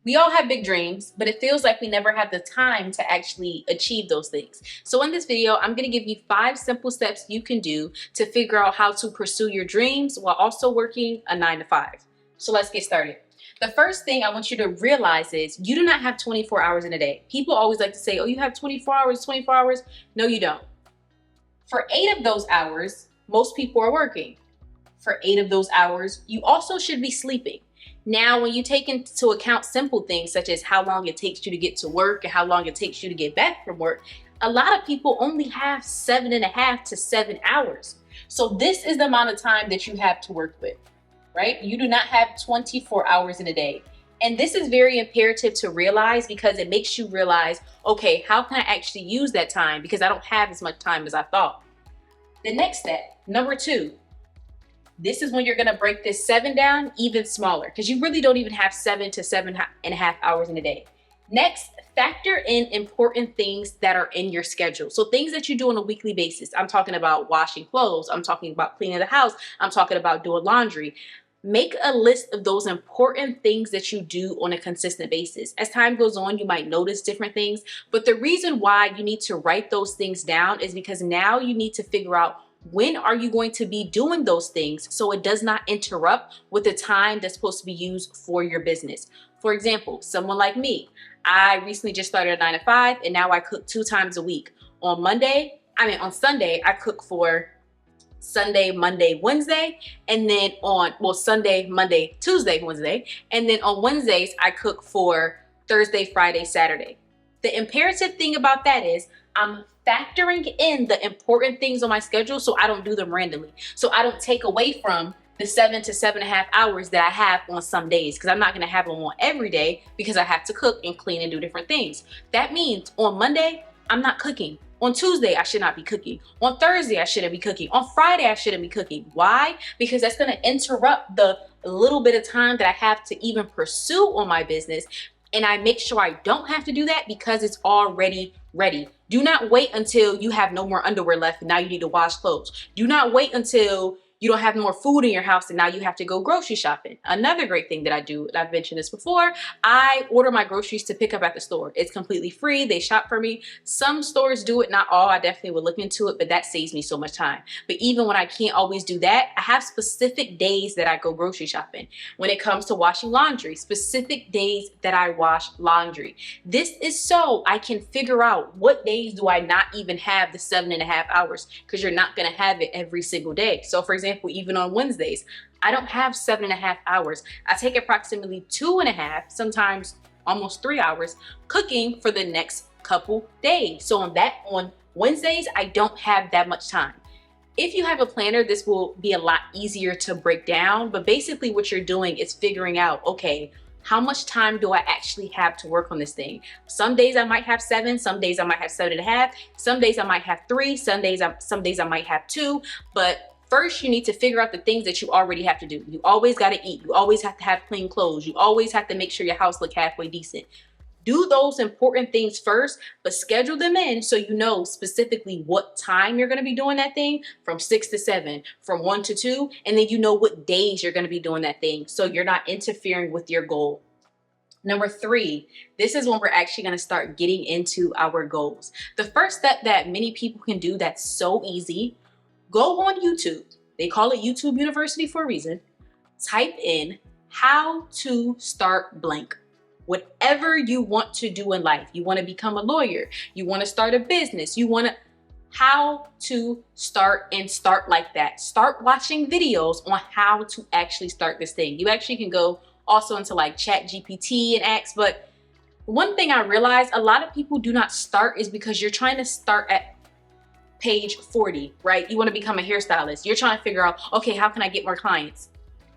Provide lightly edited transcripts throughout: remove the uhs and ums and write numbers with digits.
We all have big dreams, but it feels like we never have the time to actually achieve those things. So in this video, I'm gonna give you 5 simple steps you can do to figure out how to pursue your dreams while also working a 9 to 5. So let's get started. The first thing I want you to realize is you do not have 24 hours in a day. People always like to say, oh, you have 24 hours, 24 hours. No, you don't. For 8 of those hours, most people are working. For 8 of those hours, you also should be sleeping. Now, when you take into account simple things such as how long it takes you to get to work and how long it takes you to get back from work, a lot of people only have 7.5 to 7 hours. So this is the amount of time that you have to work with, right? You do not have 24 hours in a day. And this is very imperative to realize because it makes you realize, okay, how can I actually use that time? Because I don't have as much time as I thought. The next step, number 2, this is when you're gonna break this 7 down even smaller because you really don't even have 7 to 7.5 hours in a day. Next, factor in important things that are in your schedule. So things that you do on a weekly basis. I'm talking about washing clothes. I'm talking about cleaning the house. I'm talking about doing laundry. Make a list of those important things that you do on a consistent basis. As time goes on, you might notice different things, but the reason why you need to write those things down is because now you need to figure out when are you going to be doing those things so it does not interrupt with the time that's supposed to be used for your business. For example, someone like me, I recently just started a 9 to 5 and now I cook 2 times a week. On Sunday, I cook for Sunday, Monday, Wednesday, and then Sunday, Monday, Tuesday, Wednesday, and then on Wednesdays, I cook for Thursday, Friday, Saturday. The imperative thing about that is I'm factoring in the important things on my schedule so I don't do them randomly. So I don't take away from the 7 to 7.5 hours that I have on some days because I'm not going to have them on every day because I have to cook and clean and do different things. That means on Monday, I'm not cooking. On Tuesday, I should not be cooking. On Thursday, I shouldn't be cooking. On Friday, I shouldn't be cooking. Why? Because that's going to interrupt the little bit of time that I have to even pursue on my business. And I make sure I don't have to do that because it's already ready. Do not wait until you have no more underwear left and now you need to wash clothes. Do not wait until you don't have more food in your house and now you have to go grocery shopping. Another great thing that I do, and I've mentioned this before, I order my groceries to pick up at the store. It's completely free. They shop for me. Some stores do it, not all. I definitely would look into it, but that saves me so much time. But even when I can't always do that, I have specific days that I go grocery shopping. When it comes to washing laundry, specific days that I wash laundry. This is so I can figure out what days do I not even have the 7.5 hours because you're not going to have it every single day. So for example, even on Wednesdays, I don't have 7.5 hours. I take approximately 2.5, sometimes almost 3 hours cooking for the next couple days. So on Wednesdays, I don't have that much time. If you have a planner, this will be a lot easier to break down. But basically what you're doing is figuring out, okay, how much time do I actually have to work on this thing? Some days I might have 7, some days I might have 7.5, some days I might have 3, some days I might have 2, but first, you need to figure out the things that you already have to do. You always got to eat. You always have to have clean clothes. You always have to make sure your house look halfway decent. Do those important things first, but schedule them in so you know specifically what time you're going to be doing that thing from 6 to 7, from 1 to 2, and then you know what days you're going to be doing that thing so you're not interfering with your goal. Number 3, this is when we're actually going to start getting into our goals. The first step that many people can do that's so easy, go on YouTube. They call it YouTube University for a reason. Type in how to start blank. Whatever you want to do in life. You want to become a lawyer. You want to start a business. How to start and start like that. Start watching videos on how to actually start this thing. You actually can go also into like ChatGPT and ask, but one thing I realized a lot of people do not start is because you're trying to start at page 40, right? You want to become a hairstylist. You're trying to figure out, okay, how can I get more clients?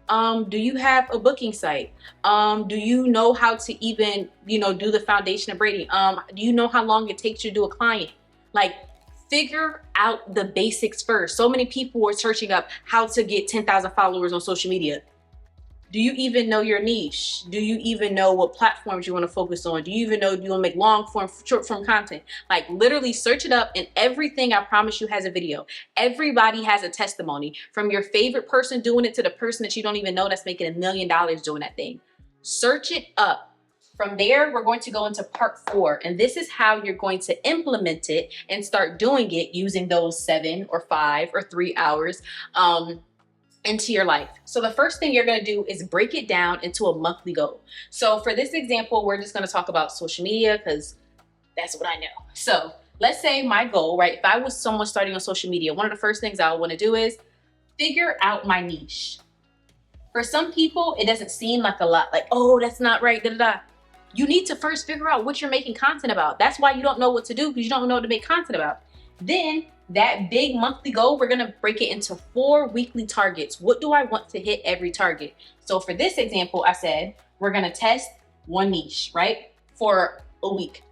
Do you have a booking site? Do you know how to even, do the foundation of braiding? Do you know how long it takes you to do a client? Like, figure out the basics first. So many people are searching up how to get 10,000 followers on social media. Do you even know your niche? Do you even know what platforms you want to focus on? Do you even know, do you want to make long form, short form content? Like literally search it up, and everything, I promise you, has a video. Everybody has a testimony, from your favorite person doing it to the person that you don't even know that's making $1 million doing that thing. Search it up. From there, we're going to go into part 4, and this is how you're going to implement it and start doing it using those 7 or 5 or 3 hours into your life. So the first thing you're going to do is break it down into a monthly goal. So for this example, we're just going to talk about social media because that's what I know. So let's say my goal, right? If I was someone starting on social media, one of the first things I would want to do is figure out my niche. For some people, it doesn't seem like a lot, like, oh, that's not right, da da da. You need to first figure out what you're making content about. That's why you don't know what to do, because you don't know what to make content about. Then that big monthly goal, we're gonna break it into 4 weekly targets. What do I want to hit every target? So for this example, I said, we're gonna test one niche, right? For a week.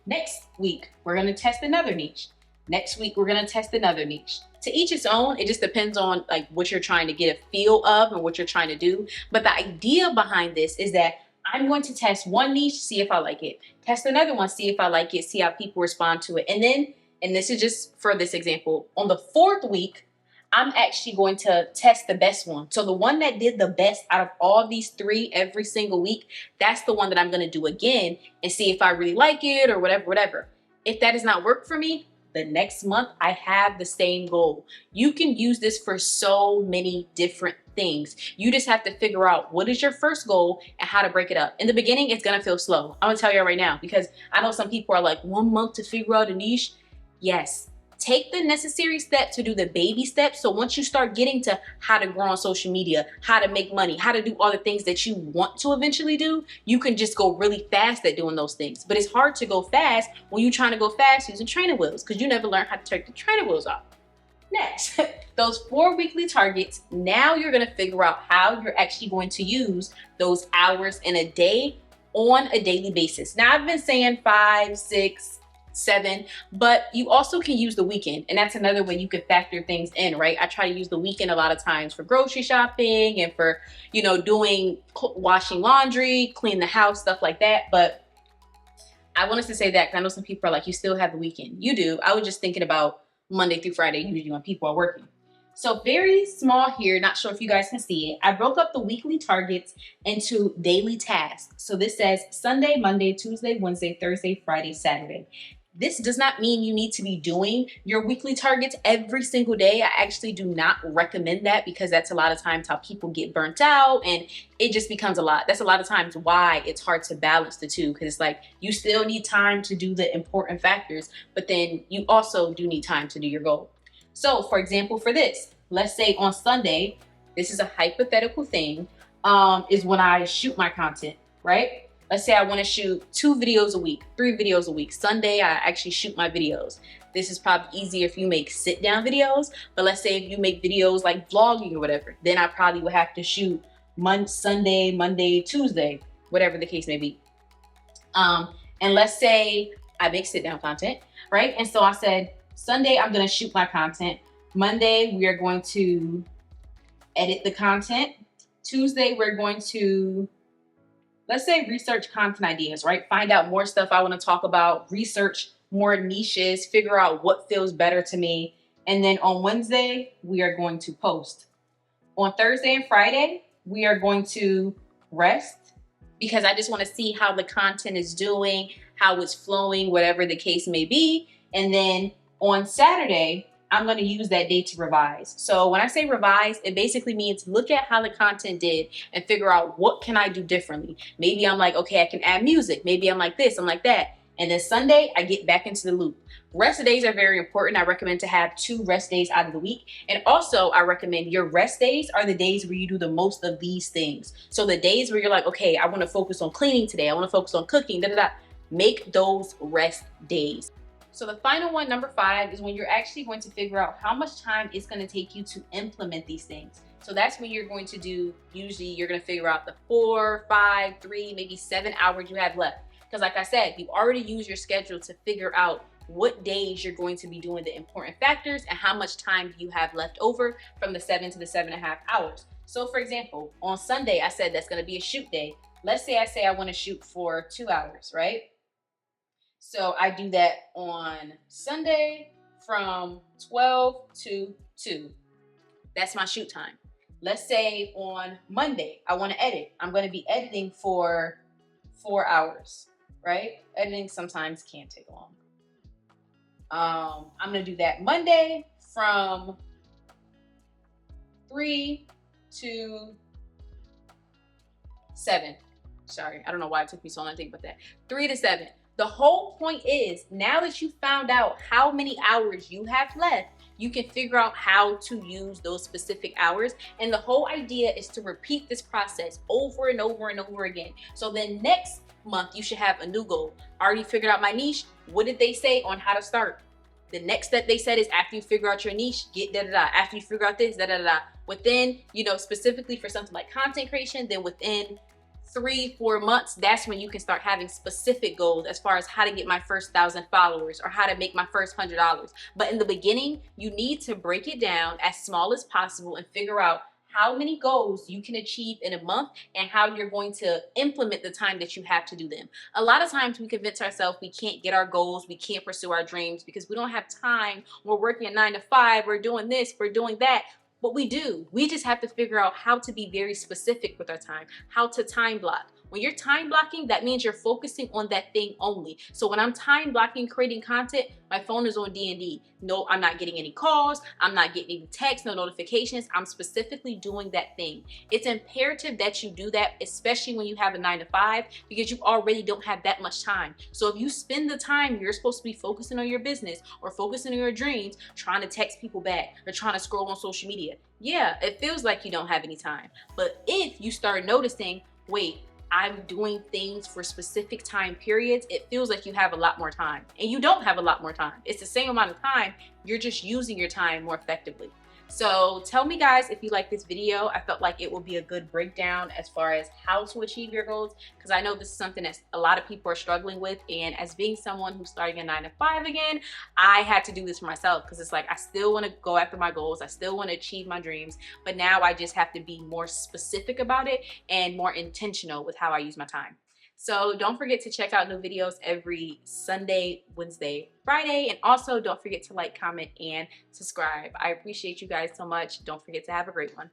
Next week, we're gonna test another niche. Next week, we're gonna test another niche. To each its own, it just depends on like what you're trying to get a feel of and what you're trying to do. But the idea behind this is that I'm going to test one niche, see if I like it. Test another one, see if I like it, see how people respond to it. And then, and this is just for this example, on the 4th week, I'm actually going to test the best one. So the one that did the best out of all these 3 every single week, that's the one that I'm gonna do again and see if I really like it or whatever. If that does not work for me, the next month I have the same goal. You can use this for so many different things. You just have to figure out what is your first goal and how to break it up. In the beginning, it's gonna feel slow. I'm gonna tell you right now, because I know some people are like, 1 month to figure out a niche. Yes, take the necessary steps to do the baby steps. So once you start getting to how to grow on social media, how to make money, how to do all the things that you want to eventually do, you can just go really fast at doing those things. But it's hard to go fast when you're trying to go fast using training wheels, because you never learn how to take the training wheels off. Next, those 4 weekly targets, now you're gonna figure out how you're actually going to use those hours in a day on a daily basis. Now I've been saying 5, 6, 7, but you also can use the weekend, and that's another way you can factor things in, right? I try to use the weekend a lot of times for grocery shopping and for, you know, doing washing laundry, clean the house, stuff like that. But I wanted to say that because I know some people are like, you still have the weekend. You do. I was just thinking about Monday through Friday, usually when people are working. So very small here, not sure if you guys can see it. I broke up the weekly targets into daily tasks. So this says Sunday, Monday, Tuesday, Wednesday, Thursday, Friday, Saturday. This does not mean you need to be doing your weekly targets every single day. I actually do not recommend that, because that's a lot of times how people get burnt out and it just becomes a lot. That's a lot of times why it's hard to balance the two, because it's like you still need time to do the important factors, but then you also do need time to do your goal. So for example, for this, let's say on Sunday, this is a hypothetical thing, is when I shoot my content, right? Let's say I want to shoot 2 videos a week, 3 videos a week. Sunday, I actually shoot my videos. This is probably easier if you make sit down videos, but let's say if you make videos like vlogging or whatever, then I probably would have to shoot Sunday, Monday, Tuesday, whatever the case may be. And let's say I make sit down content, right? And so I said, Sunday, I'm going to shoot my content. Monday, we are going to edit the content. Tuesday, we're going to, let's say, research content ideas, right? Find out more stuff I want to talk about, research more niches, figure out what feels better to me. And then on Wednesday, we are going to post. On Thursday and Friday, we are going to rest, because I just want to see how the content is doing, how it's flowing, whatever the case may be. And then on Saturday, I'm going to use that day to revise. So when I say revise, it basically means look at how the content did and figure out what can I do differently. Maybe I'm like, okay, I can add music. Maybe I'm like this, I'm like that. And then Sunday, I get back into the loop. Rest days are very important. I recommend to have 2 rest days out of the week. And also I recommend your rest days are the days where you do the most of these things. So the days where you're like, okay, I want to focus on cleaning today. I want to focus on cooking, da da da. Make those rest days. So the final one, number 5, is when you're actually going to figure out how much time it's going to take you to implement these things. So that's when you're going to do, usually you're going to figure out the 4, 5, 3, maybe 7 hours you have left. Because like I said, you've already used your schedule to figure out what days you're going to be doing the important factors and how much time you have left over from the 7 to the 7.5 hours. So for example, on Sunday, I said that's going to be a shoot day. Let's say I want to shoot for 2 hours, right? So I do that on Sunday from 12 to 2. That's my shoot time. Let's say on Monday, I want to edit. I'm going to be editing for 4 hours, right? Editing sometimes can take long. I'm gonna do that Monday from 3 to 7. Sorry, I don't know why it took me so long to think about that. 3 to 7. The whole point is, now that you found out how many hours you have left, you can figure out how to use those specific hours. And the whole idea is to repeat this process over and over and over again. So then next month, you should have a new goal. Already figured out my niche. What did they say on how to start? The next step they said is after you figure out your niche, get da-da-da. After you figure out this, da-da-da. Within, you know, specifically for something like content creation, then within 3-4 months, that's when you can start having specific goals as far as how to get my first 1,000 followers or how to make my first $100. But in the beginning, you need to break it down as small as possible and figure out how many goals you can achieve in a month and how you're going to implement the time that you have to do them. A lot of times we convince ourselves we can't get our goals, we can't pursue our dreams because we don't have time. We're working a 9 to 5, we're doing this, we're doing that. But we do. We just have to figure out how to be very specific with our time, how to time block. When you're time blocking, that means you're focusing on that thing only. So when I'm time blocking, creating content, my phone is on D&D. No, I'm not getting any calls. I'm not getting any texts, no notifications. I'm specifically doing that thing. It's imperative that you do that, especially when you have a 9 to 5, because you already don't have that much time. So if you spend the time you're supposed to be focusing on your business or focusing on your dreams, trying to text people back or trying to scroll on social media, yeah, it feels like you don't have any time. But if you start noticing, wait, I'm doing things for specific time periods, it feels like you have a lot more time. And you don't have a lot more time. It's the same amount of time, you're just using your time more effectively. So tell me guys if you like this video. I felt like it will be a good breakdown as far as how to achieve your goals, because I know this is something that a lot of people are struggling with, and as being someone who's starting a 9 to 5 again, I had to do this for myself because it's like I still want to go after my goals, I still want to achieve my dreams, but now I just have to be more specific about it and more intentional with how I use my time. So don't forget to check out new videos every Sunday, Wednesday, Friday, and also don't forget to like, comment, and subscribe. I appreciate you guys so much. Don't forget to have a great one.